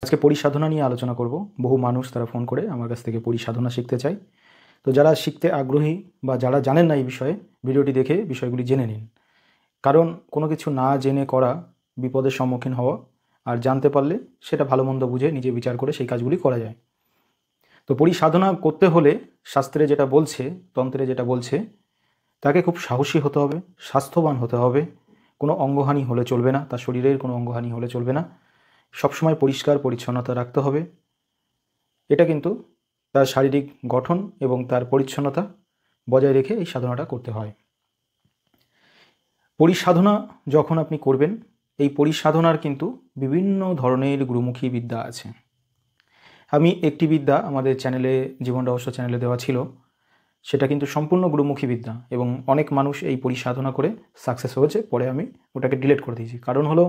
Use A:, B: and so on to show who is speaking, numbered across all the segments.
A: আজকে পরিসাধনা নিয়ে আলোচনা করব। বহু মানুষ তারা ফোন করে আমার কাছ থেকে পরিসাধনা শিখতে চায়। তো যারা শিখতে আগ্রহী বা যারা জানেন না এই বিষয়ে, ভিডিওটি দেখে বিষয়গুলি জেনে নিন। কারণ কোনো কিছু না জেনে করা বিপদের সম্মুখীন হওয়া, আর জানতে পারলে সেটা ভালো মন্দ বুঝে নিজে বিচার করে সেই কাজগুলি করা যায়। তো পরিসাধনা করতে হলে শাস্ত্রে যেটা বলছে, তন্ত্রে যেটা বলছে, তাকে খুব সাহসী হতে হবে, স্বাস্থ্যবান হতে হবে, কোনো অঙ্গহানি হলে চলবে না, তার শরীরের কোনো অঙ্গহানি হলে চলবে না, সবসময় পরিষ্কার পরিচ্ছন্নতা রাখতে হবে। এটা কিন্তু তার শারীরিক গঠন এবং তার পরিচ্ছন্নতা বজায় রেখে এই সাধনাটা করতে হয়। পরিসাধনা যখন আপনি করবেন, এই পরিসাধনার কিন্তু বিভিন্ন ধরনের গুরুমুখী বিদ্যা আছে। আমি একটি বিদ্যা আমাদের চ্যানেলে, জীবন রহস্য চ্যানেলে দেওয়া ছিল, সেটা কিন্তু সম্পূর্ণ গুরুমুখী বিদ্যা এবং অনেক মানুষ এই পরিসাধনা করে সাকসেস হয়েছে। পরে আমি ওটাকে ডিলিট করে দিয়েছি। কারণ হলো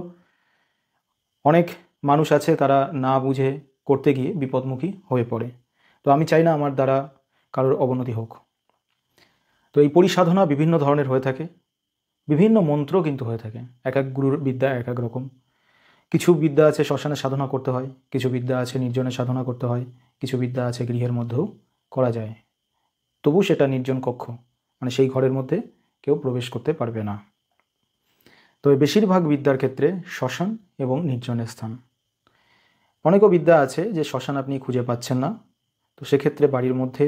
A: অনেক মানুষ আছে তারা না বুঝে করতে গিয়ে বিপদমুখী হয়ে পড়ে। তো আমি চাই না আমার দ্বারা কারোর অবনতি হোক। তো এই পরিসাধনা বিভিন্ন ধরনের হয়ে থাকে, বিভিন্ন মন্ত্র কিন্তু হয়ে থাকে। এক এক গুরুর বিদ্যা এক এক রকম। কিছু বিদ্যা আছে শ্মশানে সাধনা করতে হয়, কিছু বিদ্যা আছে নির্জনে সাধনা করতে হয়, কিছু বিদ্যা আছে গৃহের মধ্যেও করা যায়। তবু সেটা নির্জন কক্ষ, মানে সেই ঘরের মধ্যে কেউ প্রবেশ করতে পারবে না। তবে বেশিরভাগ বিদ্যার ক্ষেত্রে শ্মশান এবং নির্জনের স্থান। অনেকও বিদ্যা আছে যে শ্মশান আপনি খুঁজে পাচ্ছেন না, তো সেক্ষেত্রে বাড়ির মধ্যে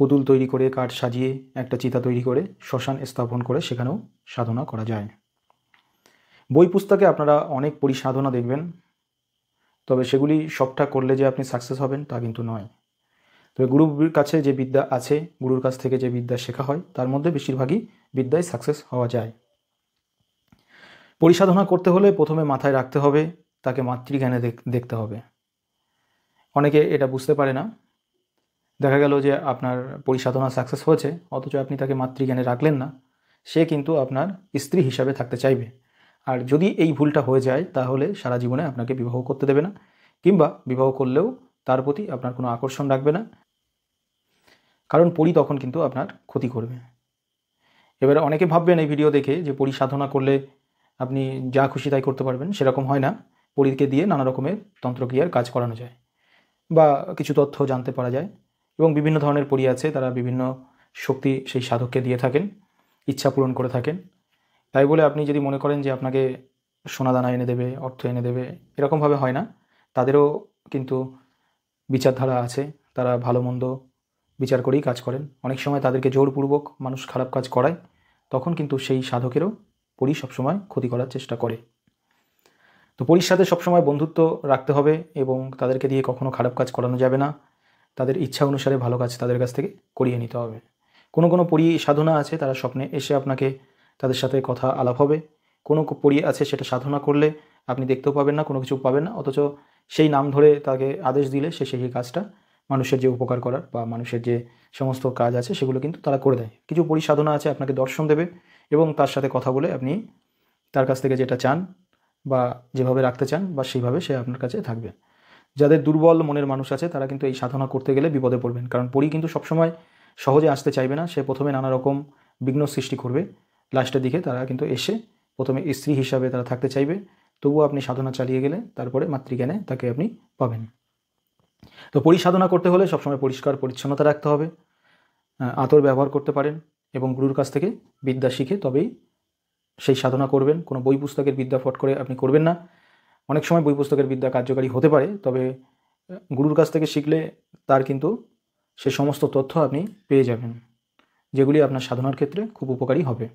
A: পুতুল তৈরি করে, কাঠ সাজিয়ে একটা চিতা তৈরি করে শ্মশান স্থাপন করে সেখানেও সাধনা করা যায়। বই পুস্তকে আপনারা অনেক পরিসাধনা দেখবেন, তবে সেগুলি সবটা করলে যে আপনি সাকসেস হবেন তা কিন্তু নয়। তবে গুরুর কাছে যে বিদ্যা আছে, গুরুর কাছ থেকে যে বিদ্যা শেখা হয়, তার মধ্যে বেশিরভাগই বিদ্যায় সাকসেস হওয়া যায়। পরিসাধনা করতে হলে প্রথমে মাথায় রাখতে হবে তাকে মাতৃজ্ঞানে দেখতে হবে। অনেকে এটা বুঝতে পারে না। দেখা গেল যে আপনার পরিসাধনা সাকসেস হয়েছে, অথচ আপনি তাকে মাতৃজ্ঞানে রাখলেন না। সে কিন্তু আপনার স্ত্রী হিসাবে থাকতে চাইবে। আর যদি এই ভুলটা হয়ে যায়, তাহলে সারা জীবনে আপনাকে বিবাহ করতে দেবে না, কিংবা বিবাহ করলেও তার প্রতি আপনার কোনো আকর্ষণ রাখবে না। কারণ পরি তখন কিন্তু আপনার ক্ষতি করবে। এবারে অনেকে ভাববেন এই ভিডিও দেখে যে পরিসাধনা করলে আপনি যা খুশি তাই করতে পারবেন। সেরকম হয় না। পরীকে দিয়ে নানা রকমের তন্ত্রক্রিয়ার কাজ করানো যায় বা কিছু তথ্য জানতে পারা যায়। এবং বিভিন্ন ধরনের পরী আছে, তারা বিভিন্ন শক্তি সেই সাধককে দিয়ে থাকেন, ইচ্ছা পূরণ করে থাকেন। তাই বলে আপনি যদি মনে করেন যে আপনাকে সোনাদানা এনে দেবে, অর্থ এনে দেবে, এরকমভাবে হয় না। তাদেরও কিন্তু বিচারধারা আছে, তারা ভালো মন্দ বিচার করেই কাজ করেন। অনেক সময় তাদেরকে জোরপূর্বক মানুষ খারাপ কাজ করায়, তখন কিন্তু সেই সাধকেরও পরী সবসময় ক্ষতি করার চেষ্টা করে। তো পরীর সাথে সবসময় বন্ধুত্ব রাখতে হবে এবং তাদেরকে দিয়ে কখনো খারাপ কাজ করানো যাবে না। তাদের ইচ্ছা অনুসারে ভালো কাজ তাদের কাছ থেকে করিয়ে নিতে হবে। কোনো কোনো পরী সাধনা আছে, তারা স্বপ্নে এসে আপনাকে, তাদের সাথে কথা আলাপ হবে। কোনো পরী আছে সেটা সাধনা করলে আপনি দেখতেও পাবেন না, কোনো কিছু পাবেন না, অথচ সেই নাম ধরে তাকে আদেশ দিলে সে সেই কাজটা, মানুষের যে উপকার করার বা মানুষের যে সমস্ত কাজ আছে সেগুলো কিন্তু তারা করে দেয়। কিছু পরী সাধনা আছে আপনাকে দর্শন দেবে এবং তার সাথে কথা বলে আপনি তার কাছ থেকে যেটা চান বা যেভাবে রাখতে চান বা সেইভাবে সে আপনার কাছে থাকবে। যাদের দুর্বল মনের মানুষ আছে, তারা কিন্তু এই সাধনা করতে গেলে বিপদে পড়বেন। কারণ পরী কিন্তু সবসময় সহজে আসতে চাইবে না। সে প্রথমে নানা রকম বিঘ্ন সৃষ্টি করবে, লাস্টের দিকে তারা কিন্তু এসে প্রথমে স্ত্রী হিসাবে তারা থাকতে চাইবে। তবুও আপনি সাধনা চালিয়ে গেলে তারপরে মাতৃজ্ঞানে তাকে আপনি পাবেন। তো পরিসাধনা করতে হলে সবসময় পরিষ্কার পরিচ্ছন্নতা রাখতে হবে, আতর ব্যবহার করতে পারেন এবং গুরুর কাছ থেকে বিদ্যা শিখে তবেই সেই সাধনা করবেন। কোনো বই পুস্তকের বিদ্যা ফট করে আপনি করবেন না। অনেক সময় বই পুস্তকের বিদ্যা কার্যকারী হতে পারে, তবে গুরুর কাছ থেকে শিখলে তার কিন্তু সে সমস্ত তথ্য আপনি পেয়ে যাবেন, যেগুলি আপনার সাধনার ক্ষেত্রে খুব উপকারী হবে।